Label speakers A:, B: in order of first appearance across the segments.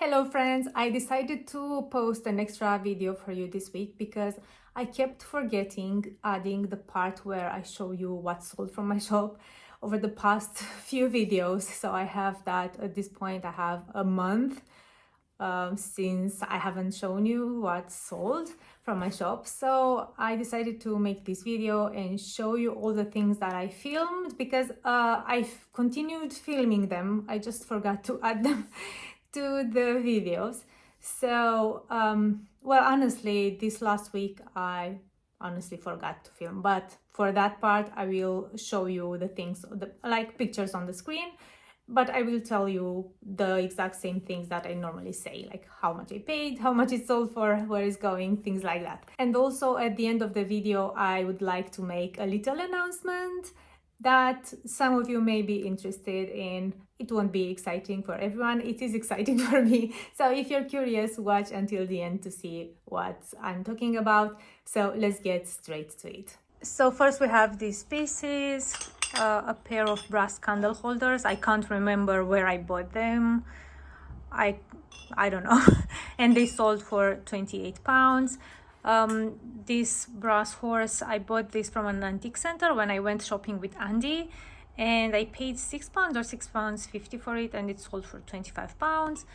A: Hello friends, I decided to post an extra video for you this week because I kept forgetting adding the part where I show you what's sold from my shop over the past few videos. So I have that at this point. I have a month since I haven't shown you what's sold from my shop. So I decided to make this video and show you all the things that I filmed because I've continued filming them. I just forgot to add them to the videos. So, well, honestly, this last week I honestly forgot to film, but for that part, I will show you the things, like pictures on the screen, but I will tell you the exact same things that I normally say, like how much I paid, how much it sold for, where it's going, things like that. And also at the end of the video, I would like to make a little announcement that some of you may be interested in. It won't be exciting for everyone. It is exciting for me. So if you're curious, watch until the end to see what I'm talking about. So let's get straight to it. So first we have these pieces, a pair of brass candle holders. I can't remember where I bought them. I don't know. And they sold for 28 pounds. This brass horse, I bought this from an antique center when I went shopping with Andy, and I paid £6 or £6.50 for it, and it sold for 25 pounds.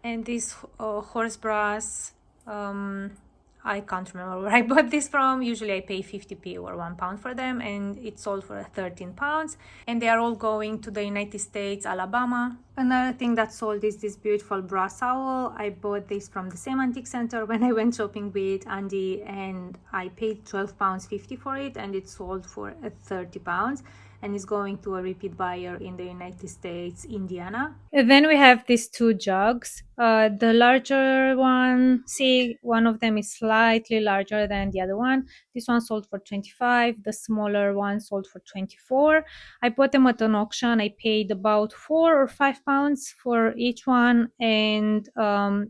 A: And this horse brass, I can't remember where I bought this from. Usually I pay 50p or £1 for them, and it sold for 13 pounds. And they are all going to the United States, Alabama. Another thing that sold is this beautiful brass owl. I bought this from the same antique center when I went shopping with Andy, and I paid £12.50 for it, and it sold for 30 pounds. And is going to a repeat buyer in the United States, Indiana. And then we have these two jugs. The larger one, see, one of them is slightly larger than the other one. This one sold for 25. The smaller one sold for 24. I bought them at an auction. I paid about £4 or £5 for each one. And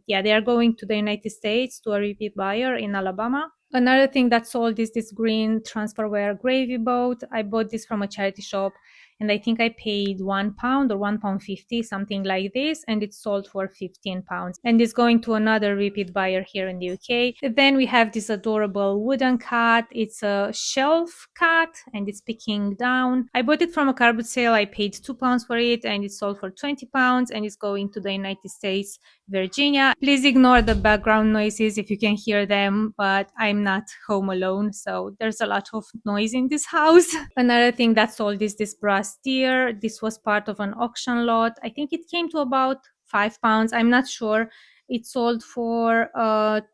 A: yeah, they are going to the United States to a repeat buyer in Alabama. Another thing that sold is this green transferware gravy boat. I bought this from a charity shop, and I think I paid £1 or £1.50, something like this, and it sold for 15 pounds. And it's going to another repeat buyer here in the UK. Then we have this adorable wooden cat. It's a shelf cat, and it's picking down. I bought it from a car boot sale. I paid £2 for it, and it sold for 20 pounds, and it's going to the United States, Virginia. Please ignore the background noises if you can hear them, but I'm not home alone, so there's a lot of noise in this house. Another thing that sold is this brass deer. This was part of an auction lot. I think it came to about £5. I'm not sure. It sold for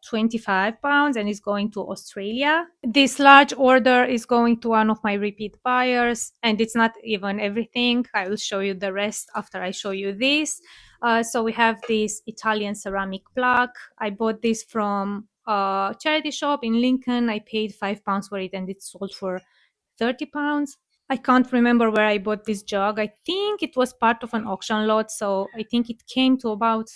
A: 25 pounds and is going to Australia. This large order is going to one of my repeat buyers, and it's not even everything. I will show you the rest after I show you this. So we have this Italian ceramic plaque. I bought this from a charity shop in Lincoln. I paid £5 for it, and it sold for 30 pounds. I can't remember where I bought this jug. I think it was part of an auction lot, so I think it came to about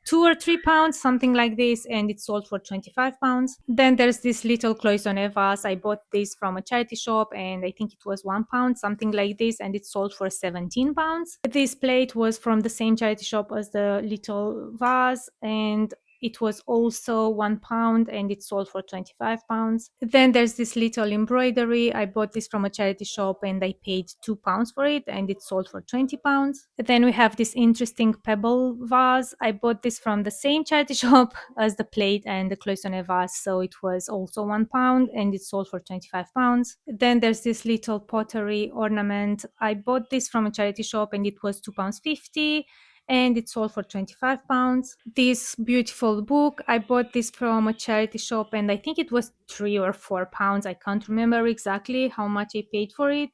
A: £2 or £3, something like this, and it sold for 25 pounds. Then there's this little cloisonne vase. I bought this from a charity shop, and I think it was £1, something like this, and it sold for 17 pounds. This plate was from the same charity shop as the little vase, and it was also £1, and it sold for 25 pounds. Then there's this little embroidery. I bought this from a charity shop, and I paid £2 for it, and it sold for 20 pounds. Then we have this interesting pebble vase. I bought this from the same charity shop as the plate and the cloisonne vase, so it was also £1, and it sold for 25 pounds. Then there's this little pottery ornament. I bought this from a charity shop, and it was £2.50, and it sold for 25 pounds. This beautiful book, I bought this from a charity shop, and I think it was £3 or £4. I can't remember exactly how much I paid for it,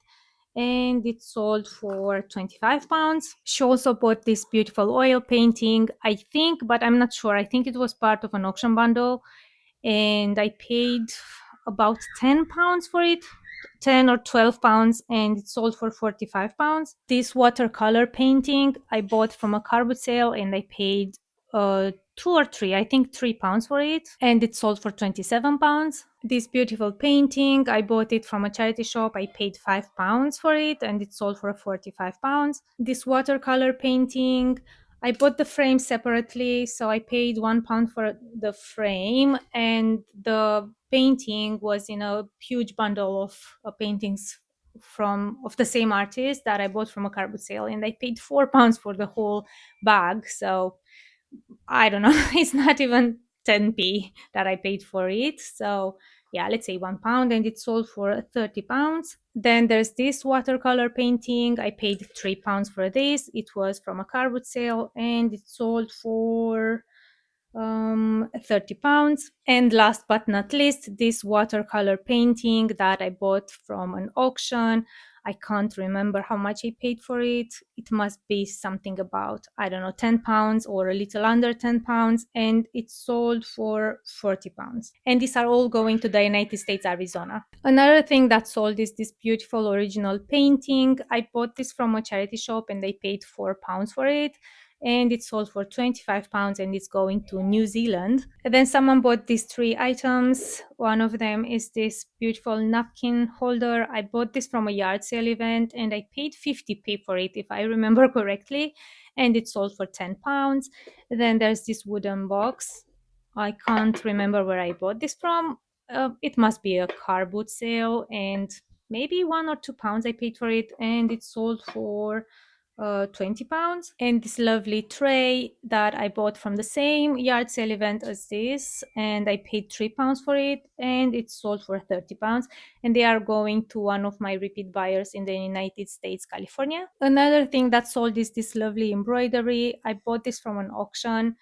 A: and it sold for 25 pounds. She also bought this beautiful oil painting, I think, but I'm not sure. I think it was part of an auction bundle, and I paid about £10 for it. 10 or 12 pounds, and it sold for 45 pounds. This watercolor painting I bought from a car boot sale, and I paid two or three, I think £3 for it, and it sold for 27 pounds. This beautiful painting, I bought it from a charity shop. I paid £5 for it, and it sold for 45 pounds. This watercolor painting, I bought the frame separately, so I paid £1 for the frame, and the painting was in a huge bundle of paintings from of the same artist that I bought from a car boot sale, and I paid £4 for the whole bag. So I don't know, it's not even 10p that I paid for it. So yeah, let's say £1, and it sold for £30. Then there's this watercolor painting. I paid £3 for this. It was from a car boot sale, and it sold for £30. And last but not least, this watercolor painting that I bought from an auction. I can't remember how much I paid for it. It must be something about, I don't know, £10 or a little under £10, and it sold for £40. And these are all going to the United States, Arizona. Another thing that sold is this beautiful original painting. I bought this from a charity shop and I paid £4 for it, and it sold for £25, and it's going to New Zealand. And then someone bought these three items. One of them is this beautiful napkin holder. I bought this from a yard sale event and I paid 50p for it, if I remember correctly, and it sold for £10. Then there's this wooden box. I can't remember where I bought this from. It must be a car boot sale, and maybe £1 or £2 I paid for it, and it sold for £20. And this lovely tray that I bought from the same yard sale event as this, and I paid £3 for it, and it sold for £30. And they are going to one of my repeat buyers in the United States, California. Another thing that sold is this lovely embroidery. I bought this from an auction,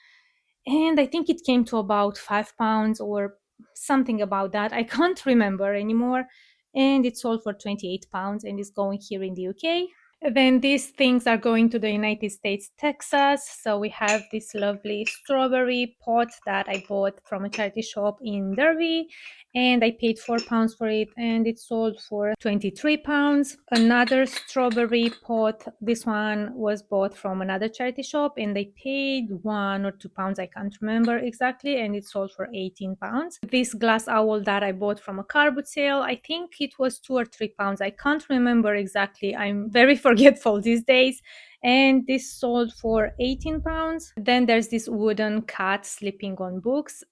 A: and I think it came to about £5 or something about that. I can't remember anymore. And it sold for £28 and is going here in the UK. Then these things are going to the United States, Texas. So we have this lovely strawberry pot that I bought from a charity shop in Derby, and I paid £4 for it, and it sold for £23. Another strawberry pot. This one was bought from another charity shop, and they paid £1 or £2. I can't remember exactly, and it sold for £18. This glass owl that I bought from a car boot sale, I think it was £2 or £3. I can't remember exactly. I'm very forgetful these days. And this sold for £18. Then there's this wooden cat sleeping on books.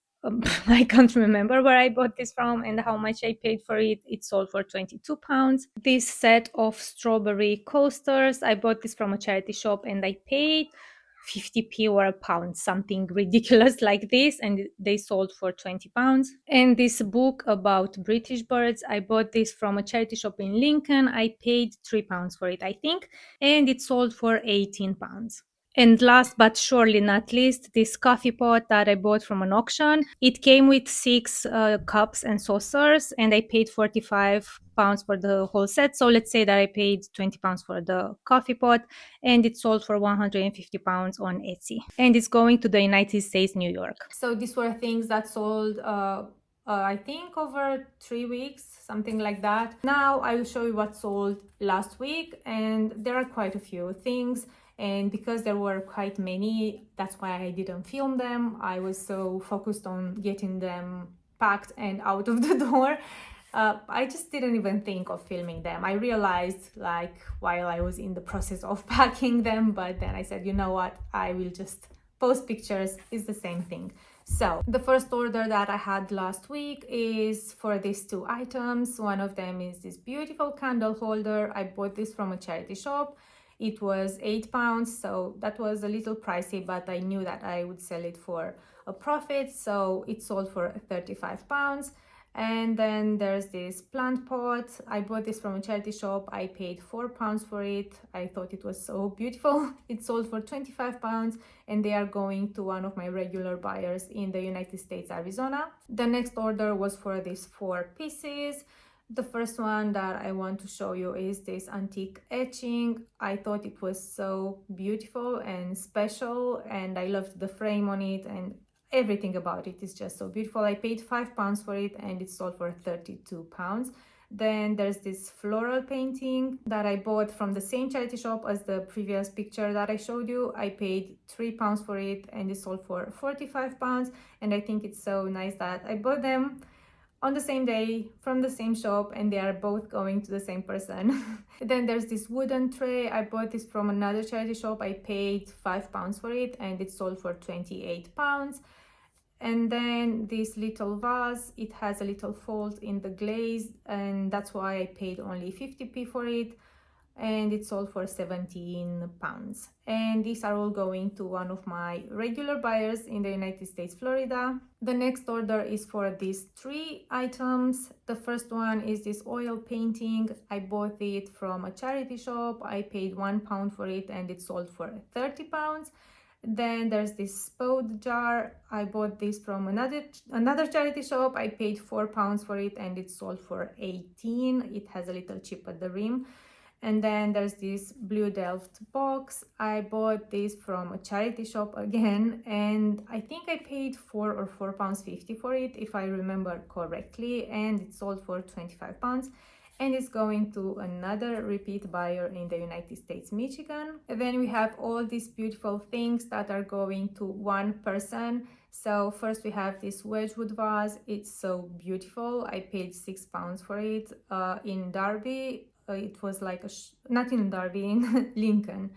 A: I can't remember where I bought this from and how much I paid for it. It sold for £22. This set of strawberry coasters, I bought this from a charity shop and I paid 50p or £1, something ridiculous like this, and they sold for £20. And this book about British birds, I bought this from a charity shop in Lincoln. I paid £3 for it, I think, and it sold for £18. And last but surely not least, this coffee pot that I bought from an auction. It came with 6 cups and saucers, and I paid £45 for the whole set. So let's say that I paid £20 for the coffee pot, and it sold for £150 on Etsy. And it's going to the United States, New York. So these were things that sold I think over 3 weeks, something like that. Now I will show you what sold last week, and there are quite a few things. And because there were quite many, that's why I didn't film them. I was so focused on getting them packed and out of the door. I just didn't even think of filming them. I realized like while I was in the process of packing them, but then I said, you know what, I will just post pictures. It's the same thing. So the first order that I had last week is for these 2 items. One of them is this beautiful candle holder. I bought this from a charity shop. It was £8, so that was a little pricey, but I knew that I would sell it for a profit, so it sold for £35. And then there's this plant pot. I bought this from a charity shop. I paid £4 for it. I thought it was so beautiful. It sold for £25, and they are going to one of my regular buyers in the United States, Arizona. The next order was for these 4 pieces. The first one that I want to show you is this antique etching. I thought it was so beautiful and special, and I loved the frame on it, and everything about it is just so beautiful. I paid £5 for it, and it sold for £32. Then there's this floral painting that I bought from the same charity shop as the previous picture that I showed you. I paid £3 for it, and it sold for £45. And I think it's so nice that I bought them on the same day from the same shop, and they are both going to the same person. Then there's this wooden tray. I bought this from another charity shop. I paid £5 for it, and it sold for £28. And then this little vase, it has a little fold in the glaze, and that's why I paid only 50p for it, and it sold for £17. And these are all going to one of my regular buyers in the United States, Florida. The next order is for these 3 items. The first one is this oil painting. I bought it from a charity shop. I paid £1 for it, and it sold for £30. Then there's this spode jar. I bought this from another charity shop. I paid £4 for it, and it sold for 18. It has a little chip at the rim. And then there's this blue Delft box. I bought this from a charity shop again, and I think I paid £4 or £4.50 for it, if I remember correctly, and it sold for £25. And it's going to another repeat buyer in the United States, Michigan. And then we have all these beautiful things that are going to one person. So first we have this Wedgwood vase. It's so beautiful. I paid £6 for it in Derby. It was like not in Derby, in Lincoln.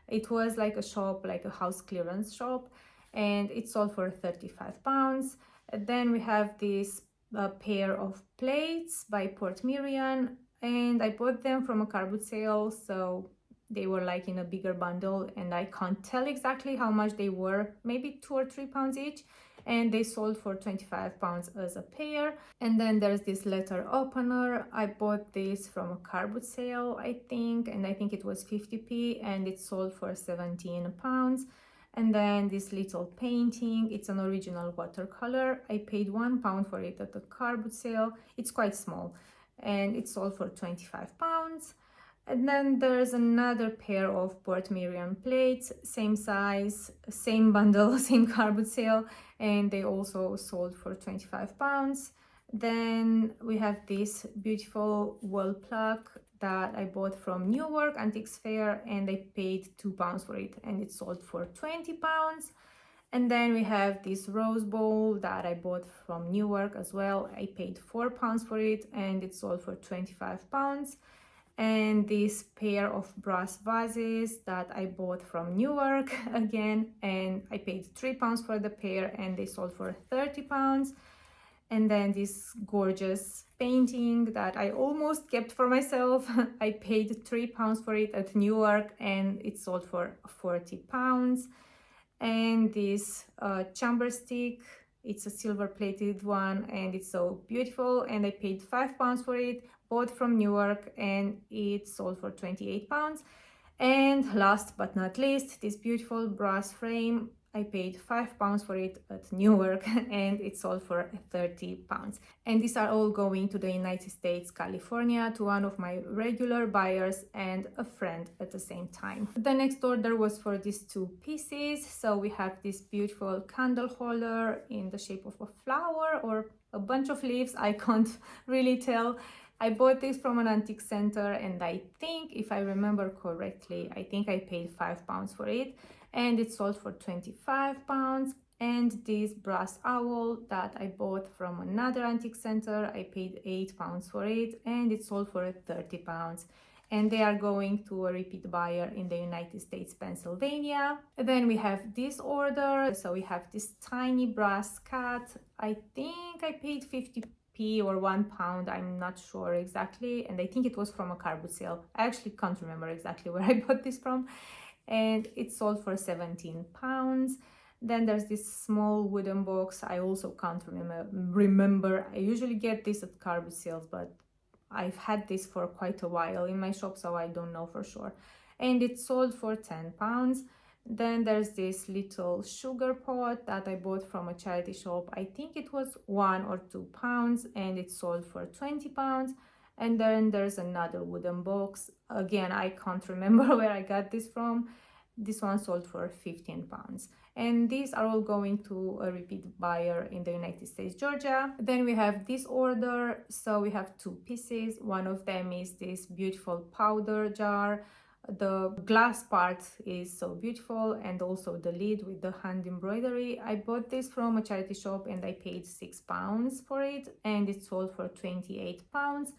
A: It was like a shop, like a house clearance shop, and it sold for £35. Then we have this pair of plates by Port Miriam, and I bought them from a car boot sale, so they were like in a bigger bundle, and I can't tell exactly how much they were, maybe £2 or £3 each, and they sold for £25 as a pair. And then there's this letter opener. I bought this from a car boot sale, I think, and I think it was 50p, and it sold for £17. And then this little painting, it's an original watercolor. I paid £1 for it at the car boot sale. It's quite small, and it sold for £25. And then there's another pair of Port Miriam plates, same size, same bundle, same car boot sale, and they also sold for £25. Then we have this beautiful wall plaque that I bought from Newark Antiques Fair, and I paid £2 for it, and it sold for £20. And then we have this rose bowl that I bought from Newark as well. I paid £4 for it, and it sold for £25. And this pair of brass vases that I bought from Newark again, and I paid £3 for the pair, and they sold for £30. And then this gorgeous painting that I almost kept for myself. I paid £3 for it at Newark, and it sold for £40. And this chamber stick, it's a silver plated one, and it's so beautiful, and I paid £5 for it, bought from Newark, and it sold for £28. And last but not least, this beautiful brass frame. I paid £5 for it at Newark, and it sold for £30. And these are all going to the United States, California, to one of my regular buyers and a friend at the same time. The next order was for these 2 pieces. So we have this beautiful candle holder in the shape of a flower or a bunch of leaves. I can't really tell. I bought this from an antique center, and I think, if I remember correctly, I think I paid £5 for it, and it sold for £25. And this brass owl that I bought from another antique center, I paid £8 for it, and it sold for £30. And they are going to a repeat buyer in the United States, Pennsylvania. And then we have this order. So we have this tiny brass cat. I think I paid 50p or £1, I'm not sure exactly, and I think it was from a car boot sale. I actually can't remember exactly where I bought this from, and it sold for £17. Then there's this small wooden box. I also can't remember. I usually get this at car boot sales, but I've had this for quite a while in my shop, so I don't know for sure. And it sold for £10. Then there's this little sugar pot that I bought from a charity shop. I think it was £1 or £2, and it sold for £20. And then there's another wooden box. Again, I can't remember where I got this from. This one sold for £15. And these are all going to a repeat buyer in the United States, Georgia. Then we have this order. So we have 2 pieces. One of them is this beautiful powder jar. The glass part is so beautiful, and also the lid with the hand embroidery. I bought this from a charity shop and I paid £6 for it, and it sold for £28.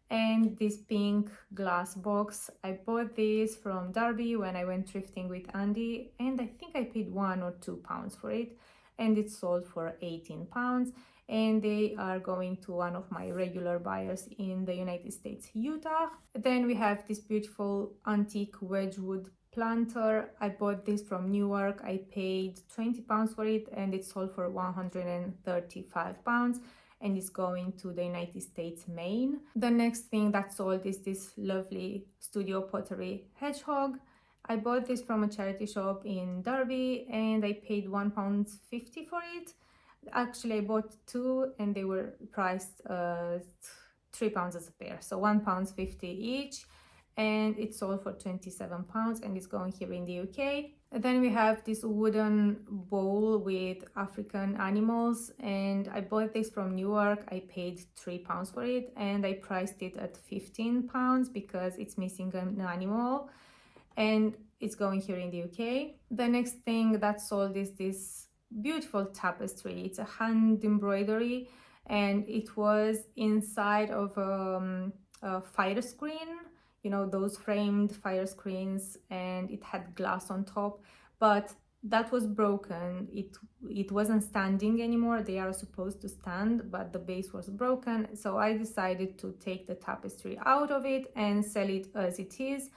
A: And this pink glass box, I bought this from Derby when I went thrifting with Andy, and I think I paid £1 or £2 for it, and it sold for £18. And they are going to one of my regular buyers in the United States, Utah. Then we have this beautiful antique Wedgwood planter. I bought this from Newark. I paid £20 for it, and it sold for £135, and it's going to the United States, Maine. The next thing that sold is this lovely Studio Pottery hedgehog. I bought this from a charity shop in Derby, and I paid £1.50 for it. Actually, I bought two, and they were priced £3 as a pair, so £1.50 each, and it sold for £27, and it's going here in the UK. Then we have this wooden bowl with African animals, and I bought this from Newark. I paid £3 for it, and I priced it at £15 because it's missing an animal, and it's going here in the UK. The next thing that sold is this beautiful tapestry. It's a hand embroidery, and it was inside of a fire screen, you know, those framed fire screens, and it had glass on top, but that was broken. It wasn't standing anymore. They are supposed to stand, but the base was broken, so I decided to take the tapestry out of it and sell it as it is,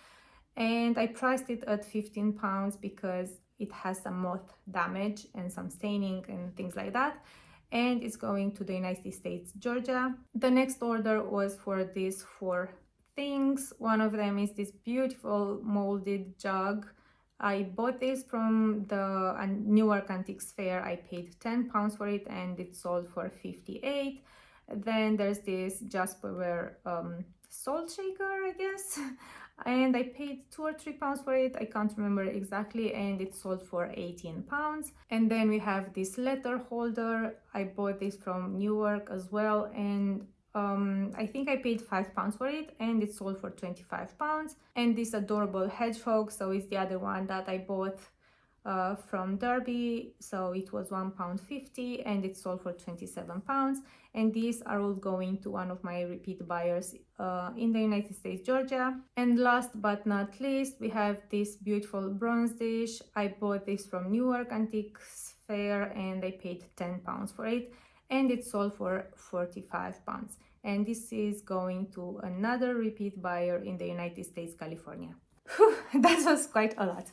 A: and I priced it at £15 because it has some moth damage and some staining and things like that, and it's going to the United States, Georgia. The next order was for these 4 things. One of them is this beautiful molded jug. I bought this from the Newark Antiques Fair. I paid £10 for it, and it sold for 58. Then there's this Jasperware salt shaker, I guess, and I paid £2 or £3 for it. I can't remember exactly, and it sold for £18. And then we have this letter holder. I bought this from Newark as well, and I think I paid £5 for it, and it sold for £25. And this adorable hedgehog, so it's the other one that I bought from Derby, so it was £1.50, and it sold for £27. And these are all going to one of my repeat buyers in the United States, Georgia. And last but not least, we have this beautiful bronze dish. I bought this from Newark Antiques Fair, and I paid £10 for it, and it sold for £45. And this is going to another repeat buyer in the United States, California. Whew, that was quite a lot.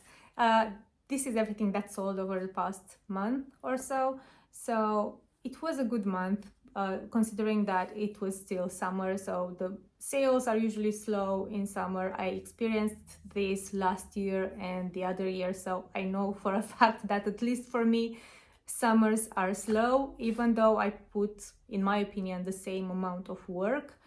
A: This is everything that sold over the past month or so. So it was a good month, considering that it was still summer. So the sales are usually slow in summer. I experienced this last year and the other year. So I know for a fact that, at least for me, summers are slow, even though I put, in my opinion, the same amount of work,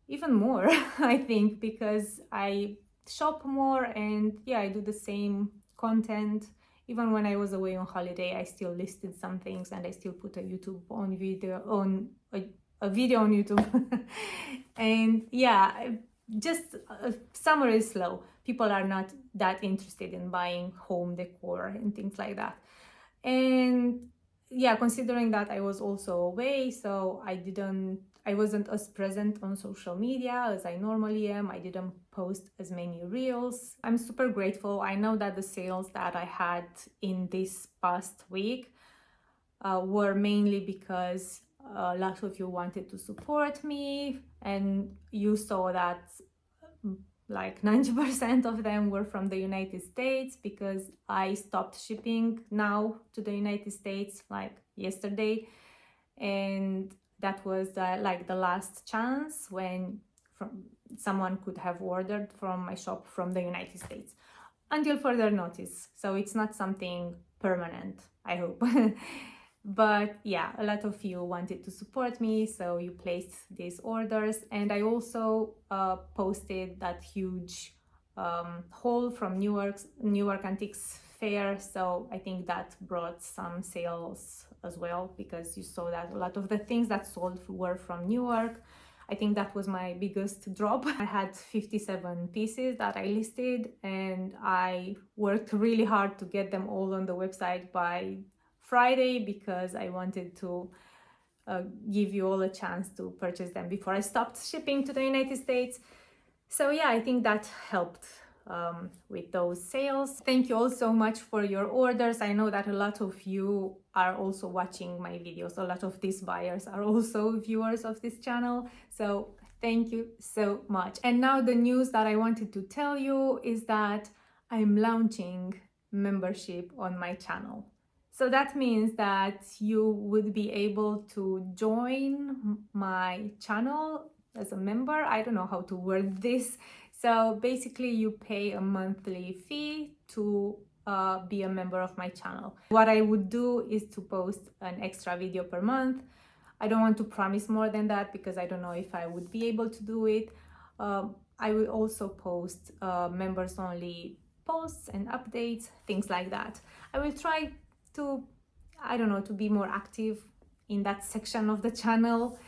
A: even more, I think, because I shop more, and yeah, I do the same content. Even when I was away on holiday, I still listed some things, and I still put a video on YouTube. And yeah, just summer is slow. People are not that interested in buying home decor and things like that. And yeah, considering that I was also away, so I wasn't as present on social media as I normally am. I didn't post as many reels. I'm super grateful. I know that the sales that I had in this past week were mainly because a lot of you wanted to support me, and you saw that like 90% of them were from the United States, because I stopped shipping now to the United States like yesterday, and that was like the last chance when someone could have ordered from my shop from the United States until further notice. So it's not something permanent, I hope. But yeah, a lot of you wanted to support me, so you placed these orders. And I also posted that huge haul from Newark Antiques Fair, so I think that brought some sales as well, because you saw that a lot of the things that sold were from Newark. I think that was my biggest drop. I had 57 pieces that I listed, and I worked really hard to get them all on the website by Friday because I wanted to give you all a chance to purchase them before I stopped shipping to the United States. So yeah, I think that helped with those sales. Thank you all so much for your orders. I know that a lot of you are also watching my videos. A lot of these buyers are also viewers of this channel. So thank you so much. And now the news that I wanted to tell you is that I'm launching membership on my channel. So that means that you would be able to join my channel as a member. I don't know how to word this. So basically you pay a monthly fee to be a member of my channel. What I would do is to post an extra video per month. I don't want to promise more than that because I don't know if I would be able to do it. I will also post members only posts and updates, things like that. I will try to, I don't know, to be more active in that section of the channel.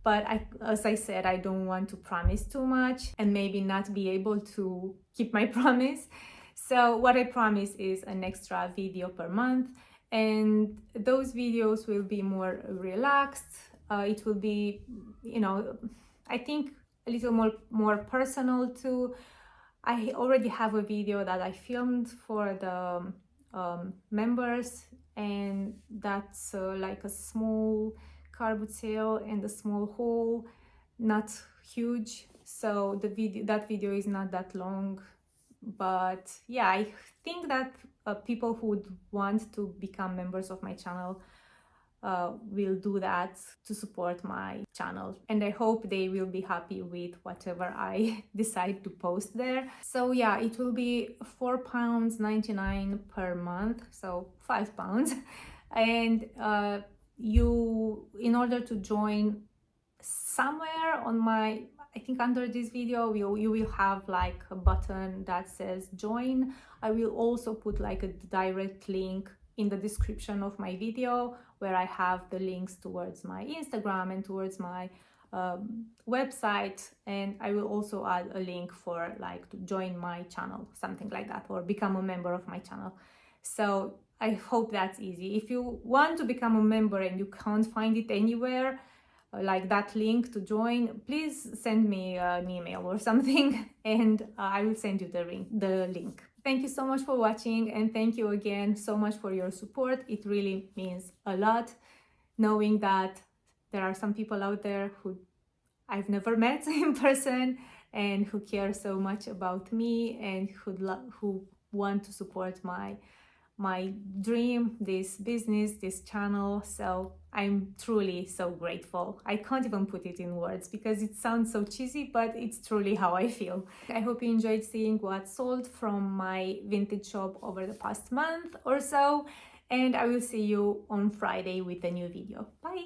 A: But as I said, I don't want to promise too much and maybe not be able to keep my promise. So what I promise is an extra video per month, and those videos will be more relaxed. It will be, you know, I think a little more personal too. I already have a video that I filmed for the members, and that's like a small car boot sale and a small haul, not huge. So that video is not that long, but yeah, I think that people who would want to become members of my channel will do that to support my channel, and I hope they will be happy with whatever I decide to post there. So yeah, it will be £4.99 per month, so £5. And you, in order to join, somewhere on my, I think under this video you will have like a button that says join. I will also put like a direct link in the description of my video where I have the links towards my Instagram and towards my website, and I will also add a link for like to join my channel, something like that, or become a member of my channel. So I hope that's easy. If you want to become a member and you can't find it anywhere, like that link to join, please send me an email or something, and I will send you the link. Thank you so much for watching, and thank you again so much for your support. It really means a lot knowing that there are some people out there who I've never met in person and who care so much about me and who want to support my dream, this business, this channel. So I'm truly so grateful. I can't even put it in words because it sounds so cheesy, but it's truly how I feel. I hope you enjoyed seeing what sold from my vintage shop over the past month or so, and I will see you on Friday with a new video. Bye!